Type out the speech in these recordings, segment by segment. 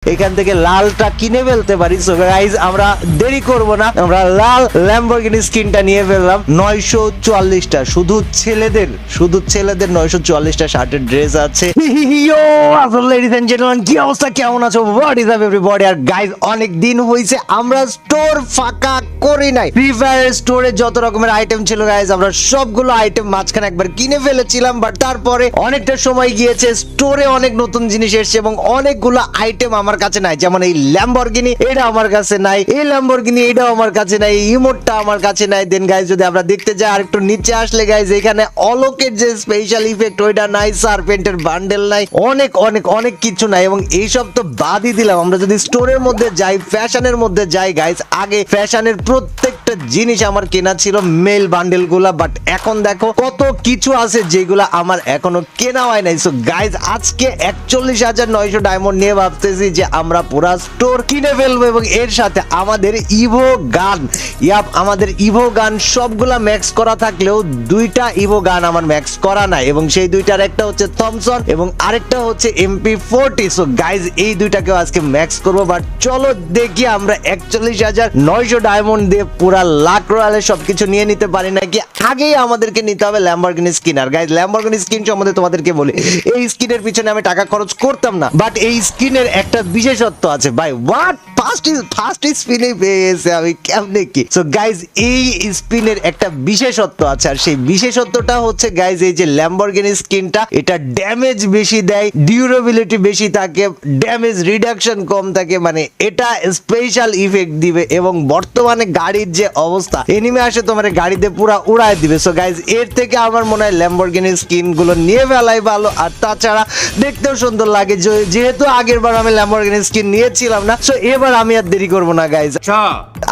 এখান থেকে লালটা কিনে ফেলতে পারি। সো গাইজ আমরা দেরি করব না, আমরা লাল ল্যাম্বরগিনি স্কিনটা নিয়ে ফেললাম। 944টা শুধু ছেলেদের 944টা শার্টের ড্রেস আছে। ইয়ো আসলে লেডিস এন্ড জেন্টলম্যান কি অবস্থা, কেমন আছো? What is up everybody? আর গাইজ অনেক দিন হইছে আমরা স্টোর ফাঁকা করি নাই। ফ্রি ফায়ার স্টোরে যত রকমের আইটেম ছিল গাইজ আমরা সবগুলো আইটেম মাঝখানে একবার কিনে ফেলেছিলাম, বাট তারপরে অনেকটা সময় গিয়েছে, স্টোরে অনেক নতুন জিনিস এসেছে এবং অনেকগুলো আইটেম আমার কাছে নাই। যেমন এই ল্যাম্বরগিনি, এটা আমার কাছে নাই, এই ল্যাম্বরগিনি এটাও আমার কাছে নাই, এই ইমোটটা আমার কাছে নাই। দেন গাইজ যদি আমরা দেখতে যাই আরেকটু নিচে আসলে গাইজ এখানে অলোকের যে স্পেশাল ইফেক্ট ওইটা নাই, সারপেন্টের বান্ডেল নাই, অনেক অনেক অনেক কিছু নাই। এবং এইসব তো বাদই দিলাম, আমরা যদি স্টোরের মধ্যে যাই, ফ্যাশনের মধ্যে যাই গাইজ, আগে ফ্যাশনের প্রত্যেকটা জিনিস আমার কেনা ছিল মেল বান্ডেল গুলা, বাট এখন দেখো কত কিছু আছে যেগুলা আমার এখনো কেনা হয় নাই। সো গাইজ আজকে 41,900 ডায়মন্ড নিয়ে ভাবতেছি যে আমরা পুরা স্টোর কিনে ফেলবো এবং এর সাথে আমাদের ইভো গান, আমাদের ইভো গান সবগুলা ম্যাক্স করা থাকলেও দুইটা ইভো গান আমার ম্যাক্স করা নাই, এবং সেই দুইটার একটা হচ্ছে থমসন এবং আরেকটা হচ্ছে MP40। সো গাইজ এই দুইটাকেও আজকে ম্যাক্স করবো। বাট চলো দেখি আমরা 41,900 ডায়মন্ড দিয়ে পুরা লাখ রয়ালে সবকিছু নিয়ে নিতে পারি নাকি। আগেই আমাদেরকে নিতে হবে ল্যাম্বরগিনি স্কিন। আর গাইজ ল্যাম্বরগিনি স্কিন সম্বন্ধে তোমাদেরকে বলি, এই স্কিনের পিছনে আমি টাকা খরচ করতাম না, বাট এই স্কিনের একটা বিশেষত্ব আছে ভাই। হোয়াট ফার্স্ট স্পিনে পেয়েছে আমি কেমনে কি? সো গাইজ এই স্পিনের একটা বিশেষত্ব আছে, আর সেই বিশেষত্বটা হচ্ছে গাইজ এই যে ল্যাম্বরগিনি স্কিনটা, এটা ড্যামেজ বেশি দেয়, ডিউরেবিলিটি বেশি থাকে, ড্যামেজ রিডাকশন কম থাকে, মানে এটা স্পেশাল ইফেক্ট দিবে। এবং বর্তমানে গাড়ির যে অবস্থা, এনিমে আসে তোমার গাড়িতে পুরা উড়ায় দিবে। সো গাইজ এর থেকে আমার মনে হয় ল্যাম্বরগিনি স্কিন গুলো নিয়ে ফেলাই ভালো। আর তাছাড়া দেখতেও সুন্দর লাগে, যেহেতু আগের বার আমি ল্যাম্বরগিনি স্কিন নিয়েছিলাম না, সো এবার আমি আর দেরি করবো না গাইজ।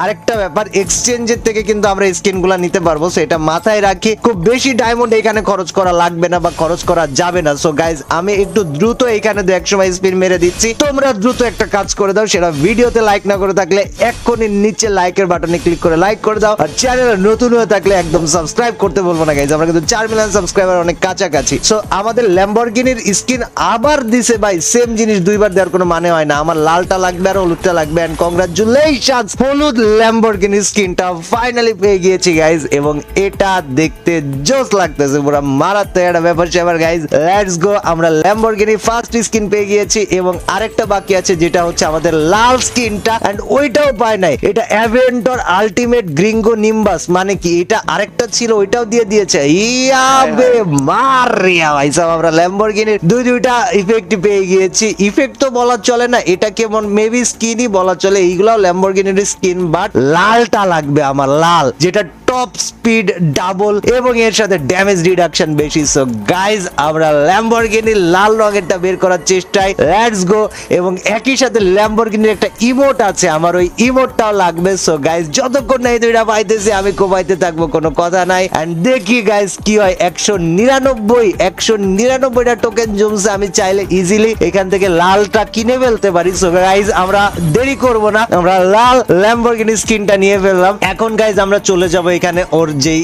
আরেকটা ব্যাপার, এক্সচেঞ্জের থেকে কিন্তু আমরা স্কিন গুলা নিতে পারবো, সো এটা মাথায় রাখি। খুব বেশি ডায়মন্ড এখানে খরচ করা লাগবে না বা খরচ করা যাবে না। সো গাইজ আমি একটু দ্রুত এখানে 100 সময় স্পিন মেরে দিচ্ছি, তোমরা দ্রুত একটা কাজ করে দাও, সেটা ভিডিওতে লাইক না করে থাকলে এক্ষুনি নিচে লাইকের বাটনে ক্লিক করে লাইক করে দাও। আর চ্যানেলে নতুন হয়ে থাকলে একদম সাবস্ক্রাইব করতে বলবো না গাইজ, আমরা কিন্তু 4 মিলিয়ন সাবস্ক্রাইবার অনেক কাছাকাছি। সো আমাদের ল্যাম্বরগিনির স্কিন আবার দিছে ভাই, সেম জিনিস দুইবার দেওয়ার কোনো মানে হয় না। আমার লালটা লাগবে আর হলুদটা লাগবে, এন্ড কংগ্রাচুলেশনস, হলুদ ল্যাম্বরগিনি স্কিনটা ফাইনালি পেয়ে গিয়েছি গাইজ, এবং এটা দেখতে জোস লাগতেছে, পুরো মারাত্মক একটা ব্যাপার স্যাপার গাইজ। লেটস গো, আমরা ল্যাম্বরগিনি ফার্স্ট স্কিন পেয়ে গিয়েছি এবং আরেকটা বাকি আছে যেটা হচ্ছে আমাদের লাল স্কিনটা, এন্ড ওইটাও পায় নাই। এটা অ্যাভেন্টর আলটিমেট গ্রিঙ্গো নিম্বাস, মানে কি এটা আরেকটা ছিল, ওইটাও দিয়ে দিয়েছে। ইয়াবে মারিয়া ভাই সাহেব, আমরা ল্যাম্বরগিনির দুইটা ইফেক্ট পেয়ে গিয়েছি। ইফেক্ট তো বলা চলে না, এটা কেমন মেবি স্কিনই বলা চলে, এইগুলাও ল্যাম্বরগিনির স্কিন, বাট লালটা লাগবে আমার, লাল যেটা টপ স্পিড ডাবল এবং এর সাথে ড্যামেজ রিডাকশন বেশি। সো গাইজ আমরা ল্যাম্বরগিনির লাল রঙেরটা বের করার চেষ্টায়, লেটস গো। এবং একই সাথে ল্যাম্বরগিনির একটা ইমোট আছে, আমার ওই ইমোটটাও লাগবে। সো গাইজ যতক্ষণ না এই দুইটা পাইতেছি আমি কোপাইতে থাকবো, কোনো কথা নাই। এন্ড দেখি গাইজ কি হয়। 199টা টোকেন জমছে, আমি চাইলে ইজিলি এখান থেকে লালটা কিনে ফেলতে পারি। সো গাইজ আমরা দেরি করব না, আমরা লাল ল্যাম্বরগিনি স্কিনটা নিয়ে ফেললাম। এখন গাইজ আমরা চলে যাবো এখানে ওর যে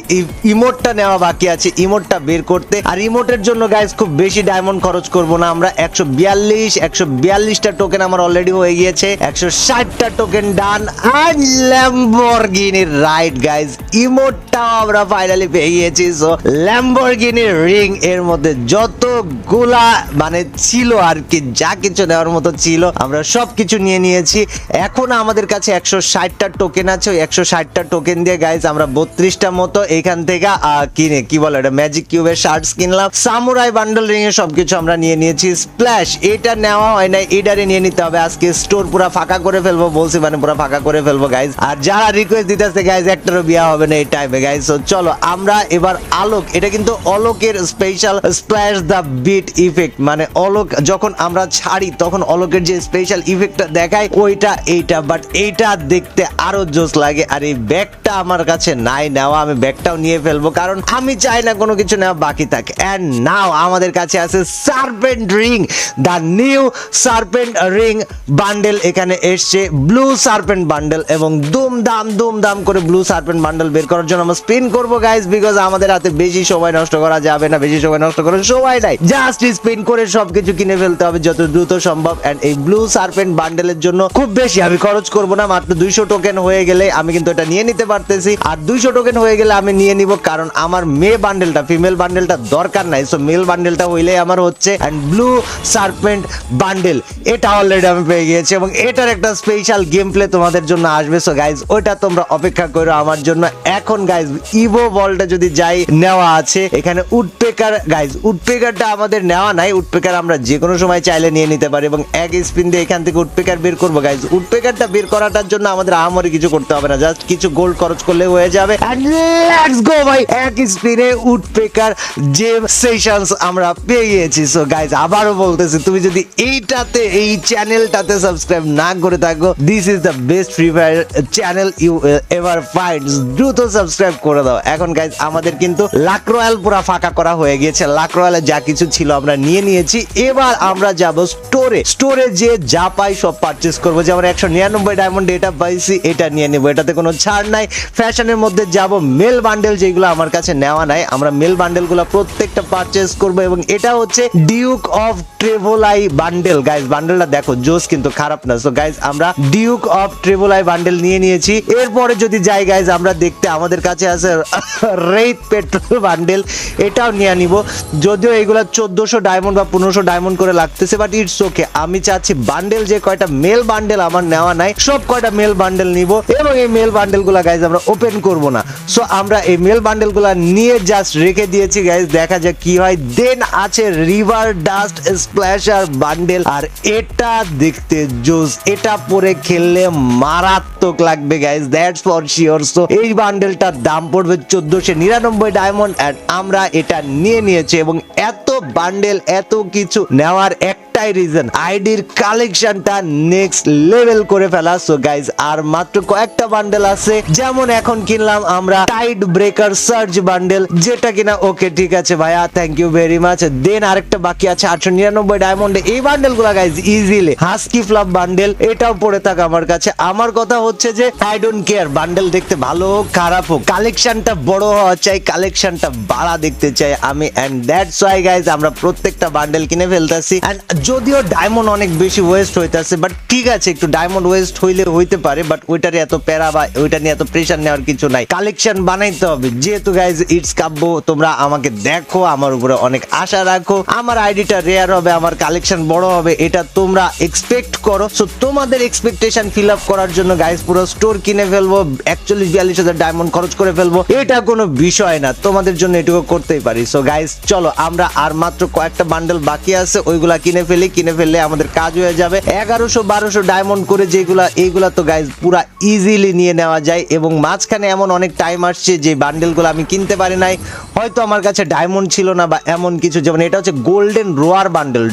ইমোটটা নেওয়া বাকি আছে, ইমোটটা বের করতে। আর ইমোটের জন্য গাইজ খুব বেশি ডায়মন্ড খরচ করব না আমরা। 142টা টোকেন আমার অলরেডি হয়ে গিয়েছে, 160টা টোকেন ডান। আর ল্যাম্বরগিনি রাইট গাইজ, ইমোটটা আমরা ফাইনালি পেয়ে গিয়েছি। সো ল্যাম্বরগিনি রিং এর মধ্যে যতগুলা মানে ছিল আর কি, যা কিছু নেওয়ার মতো ছিল আমরা সবকিছু নিয়ে নিয়েছি। এখন আমাদের কাছে 160টা টোকেন আছে, ওই 160টা টোকেন দিয়ে গাইজ আমরা 32টা মতো এখান থেকে কিনে, কি বলে এটা, ম্যাজিক কিউবের শার্টস কিনলাম, সামুরাই বান্ডেল রিং এর সবকিছু আমরা নিয়ে নিয়েছি। স্প্ল্যাশ এটা নেওয়া হয় না, এটারে নিয়ে নিতে হবে। আজকে স্টোর পুরো ফাঁকা করে ফেলবো বলছি, মানে পুরো ফাঁকা করে ফেলবো গাইজ। আর যারা রিকোয়েস্ট দিতেছে গাইজ একটারও বিয়া হবে না এই টাইমে গাইজ। সো চলো আমরা এবার আলোক, এটা কিন্তু অলোকের special splash the beat effect, মানে অলোক যখন আমরা ছাড়ি তখন অলোকের যে স্পেশাল ইফেক্টটা দেখায় ওইটা এইটা, বাট এইটা দেখতে আরো জোস লাগে। আর এই ব্যাগটা আমার কাছে নাই নাই নেওয়া, আমি ব্যাগটাও নিয়ে ফেলবো, কারণ আমি চাই না কোনো কিছু নেওয়া বাকি থাকে। এন্ড নাও আমাদের কাছে আছে serpent ring, the new serpent ring bundle এখানে এসছে, ব্লু সার্পেন্ট বান্ডেল, এবং দুম করে ব্লু সার্পেন্ট বান্ডেল বের করার জন্য আমরা স্পিন করবো গাইস, বিকজ আমাদের হাতে বেশি সময় নষ্ট করা যাবে না, বেশি সময় নষ্ট করার সময় নাই, জাস্ট স্পিন করে সবকিছু কিনে ফেলতে হবে যত দ্রুত সম্ভব। এন্ড এই ব্লু সার্পেন্ট বান্ডেলের জন্য খুব বেশি আমি খরচ করব না, মাত্র 200 টোকেন হয়ে গেলে আমি কিন্তু এটা নিয়ে নিতে পারতেছি, আর 200 টোকেন হয়ে গেলে আমি নিয়ে নিব, কারণ আমার মেয়ে বান্ডেলটা, ফিমেল বান্ডেলটা দরকার নাই, সো মেল বান্ডেলটা হইলেই আমার হচ্ছে। এন্ড ব্লু সার্পেন্ট বান্ডেল এটা অলরেডি আমি পেয়ে গিয়েছি, এবং এটার একটা স্পেশাল গেম প্লে তোমাদের জন্য আসবে, সো গাইজ ওইটা তোমরা অপেক্ষা করো আমার জন্য। এখন গাইজ ইভো বলটা যদি যাই নেওয়া আছে এখানে উডপেকার, গাইজ উডপেকারটা আমাদের নেওয়া নাই, উডপেকার আমরা যে কোনো সময় চাইলে নিয়ে নিতে পারি, এবং এক স্পিন দিয়ে এখান থেকে উডপেকার বের করবো গাইজ। উডপেকারটা বের করাটার জন্য আমাদের আহামরি কিছু করতে হবে না, জাস্ট কিছু গোল্ড খরচ করলে হয়ে যাবে। এন্ড লেটস গো ভাই, এক স্পিনে উডপেকার জেম সেশনস আমরা পেয়ে গিয়েছি। সো গাইজ আবারও বলতেছি, তুমি যদি এইটাতে, এই চ্যানেলটাতে সাবস্ক্রাইব না করে থাকো, this is the best free fire channel you ever find, দ্রুত সাবস্ক্রাইব করে দাও। এখন গাইজ আমাদের কিন্তু লাক রয়্যাল পুরো ফাঁকা করা হয়ে গিয়েছে, লাক রয়্যালে যা কিছু ছিল আমরা নিয়ে নিয়েছি, এবার আমরা যাব স্টোরে যে যা পাই সব পারচেজ করবো, যেমন 199 ডায়মন্ড এটা পাইছি, এটা নিয়ে নেবো, এটাতে কোনো ছাড় নাই। ফ্যাশনের মধ্যে যাব, মেল বান্ডেল যেগুলো আমার কাছে নেওয়া নাই, আমরা মেল বান্ডেল গুলো প্রত্যেকটা পারচেজ করবো, এবং এটা হচ্ছে ডিউক অফ ট্রেভোলাই বান্ডেল। গাইজ বান্ডেলটা দেখো জোস, কিন্তু খারাপ না। সো গাইজ আমরা ডিউক অফ ট্রেভোলাই বান্ডেল নিয়ে নিয়েছি। এরপরে যদি যাই গাইজ আমরা দেখতে, আমাদের কাছে আছে রেইড পেট্রোল বান্ডেল, এটাও নিয়ে নিব, যদিও এগুলা 1400 ডায়মন্ড বা 1500 ডায়মন্ড করে লাগতেছে, বাট ইটস ওকে। আমি চাচ্ছি বান্ডেল যে কয়টা মেল বান্ডেল আমার নেওয়া নাই, সব কয়টা মেল বান্ডেল নিব, এবং এই মেল বান্ডেল গুলা গাইজ আমরা ওপেন করব না। সো আমরা এই মেল বান্ডেল গুলা নিয়ে জাস্ট রেখে দিয়েছি গাইজ, দেখা যাক কি হয়। দেন আছে রিভার ডাস্ট স্প্ল্যাশার বান্ডেল, আর এটা দেখতে জোস, এটা পরে খেললে মারাত্মক লাগবে guys, that's for sure. So এই বান্ডেলটার দাম পড়বে 1499 ডায়মন্ড, এন্ড আমরা এটা নিয়ে নিয়েছি, এবং এত বান্ডেল এত কিছু নেওয়ার একটাই রিজন, আইডির কালেকশনটা নেক্সট লেভেল করে ফেলা। সো গাইজ আর মাত্র কয়েকটা বান্ডেল আছে, যেমন এখন কিনলাম আমরা টাইড ব্রেকার সার্জ বান্ডেল, যেটা কিনা ওকে ঠিক আছে ভাইয়া, থ্যাংক ইউ ভেরি মাচ। দেন আরেকটা বাকি আছে 899 ডায়মন্ডে, এই বান্ডেল গুলা guys easily husky flap bundle, এটাও পড়ে থাক আমার কাছে। আমার কথা হচ্ছে যে আই ডোন্ট কেয়ার বান্ডেল দেখতে ভালো হোক খারাপ হোক, কালেকশনটা বড় হওয়া চাই, কালেকশনটা বাড়া দেখতে চাই আমি, এন্ড দ্যাটস ওয়াই গাইজ আমরা প্রত্যেকটা বান্ডেল কিনে ফেলতেছি। এন্ড যদিও ডায়মন্ড অনেক বেশি ওয়েস্ট হইতাছে, বাট ঠিক আছে, একটু ডায়মন্ড ওয়েস্ট হইলে হইতে পারে, বাট ওইটারে এত প্যারা বা ওইটা নিয়ে এত প্রেশার নেওয়ার কিছু নাই, কালেকশন বানাইতে হবে। যেহেতু গাইজ ইটস কাব্য, তোমরা আমাকে দেখো, আমার উপরে অনেক আশা রাখো, আমার আইডিটা রেয়ার হবে, আমার কালেকশন বড় হবে, এটা তোমরা এক্সপেক্ট করো। সো তোমাদের এক্সপেকটেশন ফিল আপ করার জন্য গাইজ পুরো স্টোর কিনে ফেলবো, 41-42 হাজার ডায়মন্ড খরচ করে ফেলবো, এটা কোনো বিষয় না, তোমাদের জন্য এটুকু করতেই পারি। সো গাইজ চলো আমরা আর মাত্র কয়েকটা বান্ডেল বাকি আছে, ওইগুলা কিনে ফেললে আমাদের কাজ হয়ে যাবে। 1100-1200 ডায়মন্ড করে যেগুলা, এইগুলা তো গাইজ পুরা ইজিলি নিয়ে নেওয়া যায়, এবং মাঝখানে এমন অনেক টাইম আসছে যে বান্ডেলগুলো আমি কিনতে পারি নাই, হয়তো আমার কাছে ডায়মন্ড ছিল না বা এমন কিছু, যেমন এটা হচ্ছে গোল্ডেন রোয়ার বান্ডেল,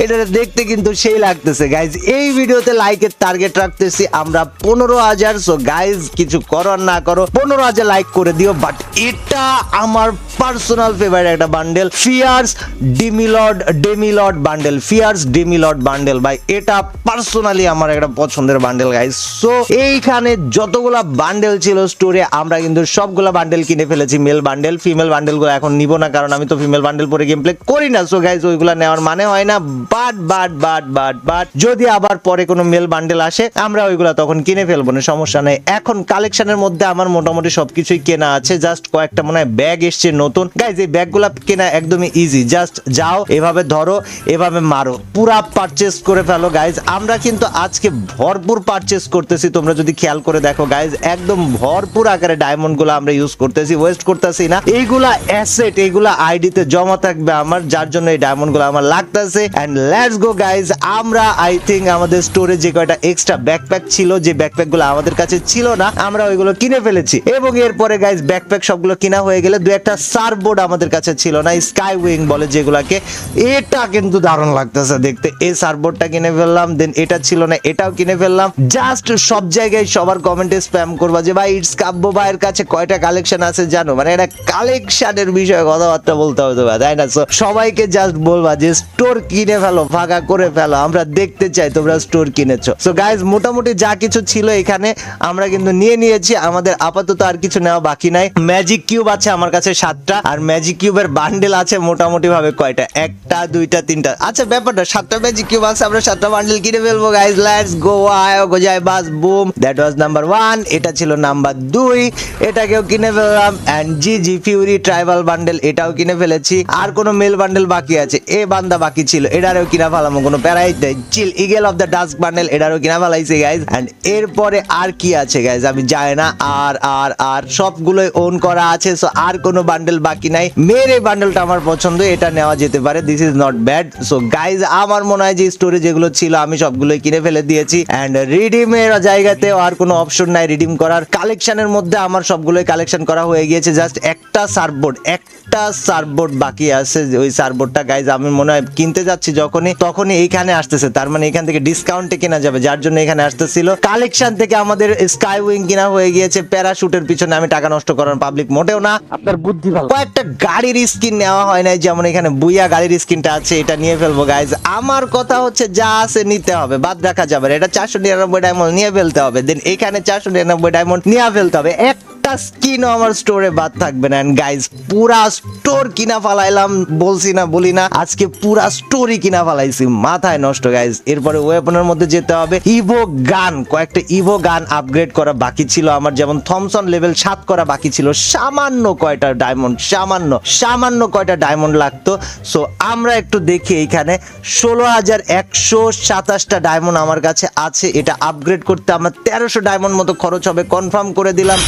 এটা দেখতে কিন্তু সেই লাগতেছে গাইজ। এই ভিডিওতে লাইকের টার্গেট রাখতেছি আমরা 15,000। সো গাইজ কিছু করো না করো 15,000 লাইক করে দিও, বাট এটা আমার পার্সোনাল ফেভারিট একটা bundle, fierce demilord bundle, fierce demilord bundle ভাই, এটা পার্সোনালি আমার একটা পছন্দের বান্ডেল গাইজ। সো এইখানে যতগুলা বান্ডেল ছিল স্টোরে, আমরা কিন্তু সবগুলা বান্ডেল কিনে ফেলেছি, মেল বান্ডেল, ফিমেল বান্ডেল গুলো এখন নিব না, কারণ আমি তো ফিমেল বান্ডেল পরে গেম প্লে করি না। সো গাইজ ওইগুলা নেওয়ার মানে হয় না, বাট যদি আবার পরে কোনো মেল বান্ডেল আসে আমরা ওইগুলা তখন কিনে ফেলবো না, সমস্যা নেই। এখন কালেকশনের মধ্যে আমার মোটামুটি সবকিছুই কেনা আছে, জাস্ট কয়েকটা মনে হয় ব্যাগ এসছে নতুন। গাইজ এই ব্যাগগুলা কেনা একদমই ইজি, জাস্ট যাও এভাবে ধরো এভাবে মারো, পুরা পারচেজ করে ফেলো গাইজ। আমরা কিন্তু আজকে ভরপুর পারচেজ করতেছি, তোমরা যদি খেয়াল করে দেখো গাইজ, একদম ভরপুর আকারে ডায়মন্ড গুলো আমরা ইউজ করতেছি, ওয়েস্ট করতেছি না। এইগুলা অ্যাসেট, এইগুলা আইডিতে জমা থাকবে আমার, যার জন্য এই ডায়মন্ড গুলো আমার লাগতেছে। এন্ড লেটস গো গাইজ, আমরা আই থিঙ্ক আমাদের স্টোরে যে কয়টা এক্সট্রা ব্যাকপ্যাক ছিল, যে ব্যাকপ্যাক গুলো আমাদের কাছে ছিল না, আমরা ওইগুলো কিনে ফেলেছি। এবং এরপরে গাইজ ব্যাকপ্যাক সবগুলো কিনা হয়ে গেলে দু একটা সার্ফবোর্ড আমাদের কাছে ছিল না, স্কাই উইং বলে যেগুলাকে, এটা কিন্তু দারুণ লাগতেছে দেখতে। এই সার্ফবোর্ডটা কিনে ফেললাম। দেন এটা ছিল না, এটাও কিনে ফেললাম। জাস্ট সব জায়গায় সবার কমেন্টে স্প্যাম করবা যে ভাই ইটস কাব্য ভাইয়ের কাছে কয়টা কালেকশন আছে জানো, মানে এটা কালেকশনের বিষয়ে কথাবার্তা বলতে হবে তো, তাই না? So, সবাইকে জাস্ট বলবা যে স্টোর কিনে ফেলো, ফাঁকা করে ফেলো, আমরা দেখতে চাই তোমরা স্টোর কিনেছো। সো গাইজ, মোটামুটি যা কিছু ছিল এখানে আমরা কিন্তু নিয়ে নিয়েছি। আমাদের আপাতত আর কিছু নেওয়া বাকি নাই। ম্যাজিক কিউব আছে আমার কাছে 7টা, আর ম্যাজিক কিউবের বান্ডেল আছে মোটামুটি ভাবে কয়টা, 1টা 2টা 3টা, আচ্ছা ব্যাপারটা 7টা ম্যাজিক কিউব আছে, আমরা 7টা বান্ডেল কিনে ফেলবো গাইজ। লেটস গো, আয়ো গো যায় বাস বুম। দ্যাট ওয়াজ নাম্বার 1, এটা ছিল নাম্বার 2, এটাকেও কিনে ফেললাম। And G fury tribal bundle, এটাও কিনে ফেলেছি। আর কোনো মেল বান্ডেল বাকি আছে, এ বান্দা বাকি ছিল, এটারও কিনা ফেলাম, কোনো প্যারাই নেই। Chill eagle of the dusk bundle, এটারও কিনা ফেলাইছি গাইজ। এন্ড এরপরে আর কি আছে গাইজ আমি জানি না, আর সবগুলোই ওন করা আছে। সো আর কোনো বান্ডেল বাকি নাই। মেরে বান্ডেলটা আমার পছন্দ, এটা নেওয়া যেতে পারে, this is not bad. So guys, আমার মনে হয় যে স্টোরে যেগুলো ছিল আমি সবগুলোই কিনে ফেলে দিয়েছি। এন্ড রিডিমের জায়গাতে আর কোনো অপশন নাই রিডিম করার। কালেকশনের মধ্যে আমার সবগুলোই কালেকশন করা হয়ে গিয়েছে। জাস্ট একটা সার্ফবোর্ড বাকি আছে। ওই সার্ফবোর্ডটা গাইজ আমি মনে হয় কিনতে যাচ্ছি তখনই এইখানে আসতেছে, তার মানে এখান থেকে ডিসকাউন্টে কেনা যাবে, যার জন্য এখানে আসতেছিল। কালেকশন থেকে আমাদের স্কাই উইং কিনা হয়ে গিয়েছে। প্যারাশুটের পিছনে আমি টাকা নষ্ট করার পাবলিক মোটেও না, আপনার বুদ্ধি ভালো। কয়েকটা গাড়ির স্কিন নেওয়া হয় নাই, যেমন এখানে বুইয়া গাড়ির স্কিনটা আছে, এটা নিয়ে ফেলবো গাইজ। আমার কথা হচ্ছে যা আছে নিতে হবে, বাদ রাখা যাবে না। এটা 499 ডায়মন্ড নিয়ে ফেলতে হবে। দেন এখানে 499 ডায়মন্ড নিয়ে ফেলতে হবে। একটা স্কিনও আমার স্টোরে বাদ থাকবে না। এন্ড গাইজ, পুরা স্টোর কিনা ফালাইলাম, বলি না আজকে পুরা স্টোরি কিনা ফালাইছি, মাথায় নষ্ট গাইজ। এরপরে ওয়েপনের মধ্যে যেতে হবে। ইভো গান, কয়েকটা ইভো গান আপগ্রেড করা বাকি ছিল আমার, যেমন থমসন লেভেল 7 করা বাকি ছিল। সামান্য কয়টা ডায়মন্ড লাগতো। সো আমরা একটু দেখি, এইখানে 16,127টা ডায়মন্ড আমার কাছে আছে। এটা আপগ্রেড করতে আমার 1300 ডায়মন্ড মতো খরচ হবে, কনফার্ম করে দিলাম।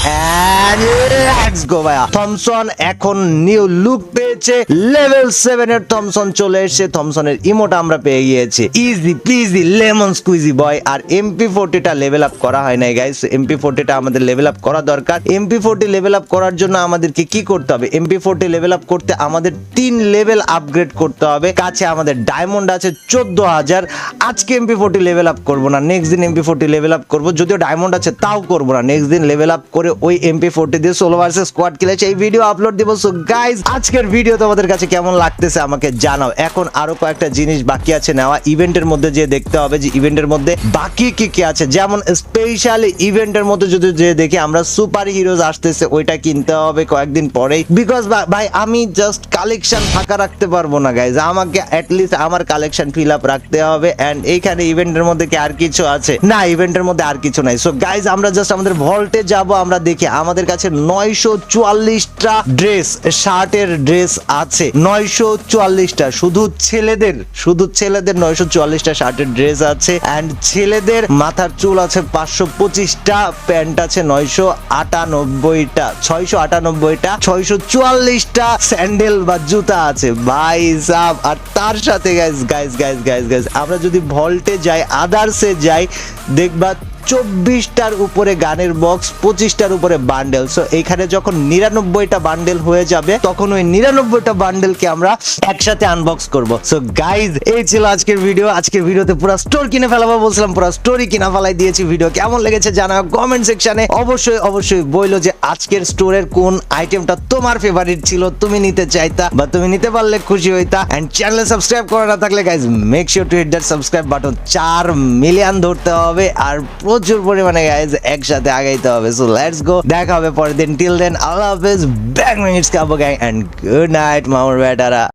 লেটস গো ভাইয়া। থমসন এখন নিউ লুক পেয়েছে, লেভেল 7 এর থমসন চলে এসেছে। থমসনের ইমোটা আমরা পেয়ে গিয়েছি, ইজি পিজি লেমন স্কুইজি বয়। আর MP40টা লেভেল আপ করা হয় নাই গাইস, MP40টা আমাদের লেভেল আপ করা দরকার। MP40 লেভেল আপ করার জন্য আমাদেরকে কি করতে হবে? MP40 লেভেল আপ করতে আমাদের 3 লেভেল আপগ্রেড করতে হবে। কাছে আমাদের ডায়মন্ড আছে 14,000। আজকে MP40 লেভেল আপ করব না, নেক্সট দিন MP40 লেভেল আপ করব। যদিও ডায়মন্ড আছে তাও করব না, নেক্সট দিন লেভেল আপ করে ওই MP40 দিয়ে সোলো ভার্সেস স্কোয়াড খেলে সেই ভিডিও আপলোড দিব। সো গাইস, আজকের ভিডিও তোমাদের কাছে কেমন লাগতেছে আমাকে জানাও। এখন আরো কয়েকটা জিনিস বাকি আছে নেওয়া, ইভেন্টের মধ্যে যে দেখতে হবে যে ইভেন্টের মধ্যে বাকি কি আছে। যেমন স্পেশাল ইভেন্টের মধ্যে যদি যে দেখি আমরা সুপার হিরোজ আসতেছে, ওইটা কিনতে হবে কয়েকদিন পরেই। বিকজ ভাই আমি জাস্ট কালেকশন ফাঁকা রাখতে পারবো না গাইজ, আমাকে অ্যাটলিস্ট আমার কালেকশন ফিল আপ রাখতে হবে। এন্ড এইখানে ইভেন্টের মধ্যে কি আর কিছু আছে? না, ইভেন্টের মধ্যে আর কিছু নাই। সো গাইজ, আমরা জাস্ট আমাদের ভল্টে যাব, আমরা দেখি আমাদের কাছে 944টা ড্রেস, শার্টের ড্রেস আছে 944টা, শুধু ছেলেদের 944টা শার্টের ড্রেস আছে। এন্ড ছেলেদের মাথার চুল আছে 525টা, প্যান্ট আছে 998টা, 698টা, 644টা স্যান্ডেল বা জুতা আছে ভাই সাব। আর তার সাথে গাইজ আমরা যদি ভল্টে যাই, আদার্সে যাই, দেখবা 24টার উপরে গানের বক্স, 25টার উপরে বান্ডেল। সো এখানে যখন 99টা বান্ডেল হয়ে যাবে, তখন ওই 99টা বান্ডেলকে আমরা একসাথে আনবক্স করব। সো গাইজ, এই ছিল আজকের ভিডিও। আজকের ভিডিওতে পুরো স্টোর কিনে ফেলাবো বলছিলাম, পুরো স্টোরি কিনা ফেলাই দিয়েছি। ভিডিও কেমন লেগেছে জানাও কমেন্ট সেকশনে। অবশ্যই বইলো যে আজকের স্টোরের কোন আইটেমটা তোমার ফেভারিট ছিল, তুমি নিতে চাইতা বা তুমি নিতে পারলে খুশি হইতা। এন্ড চ্যানেলে সাবস্ক্রাইব করা না থাকলে guys, make sure to hit that subscribe button. 4 million ধরতে হবে, আর প্রচুর পরিমাণে গাইজ একসাথে আগাইতে হবে। সো লেটস গো, দেখা হবে পরের দিন। টিল দেন, আল্লাহ হাফেজ, ব্যাং মিনিটস কাবো গ্যাং, এন্ড গুড নাইট মামুর বেটারা।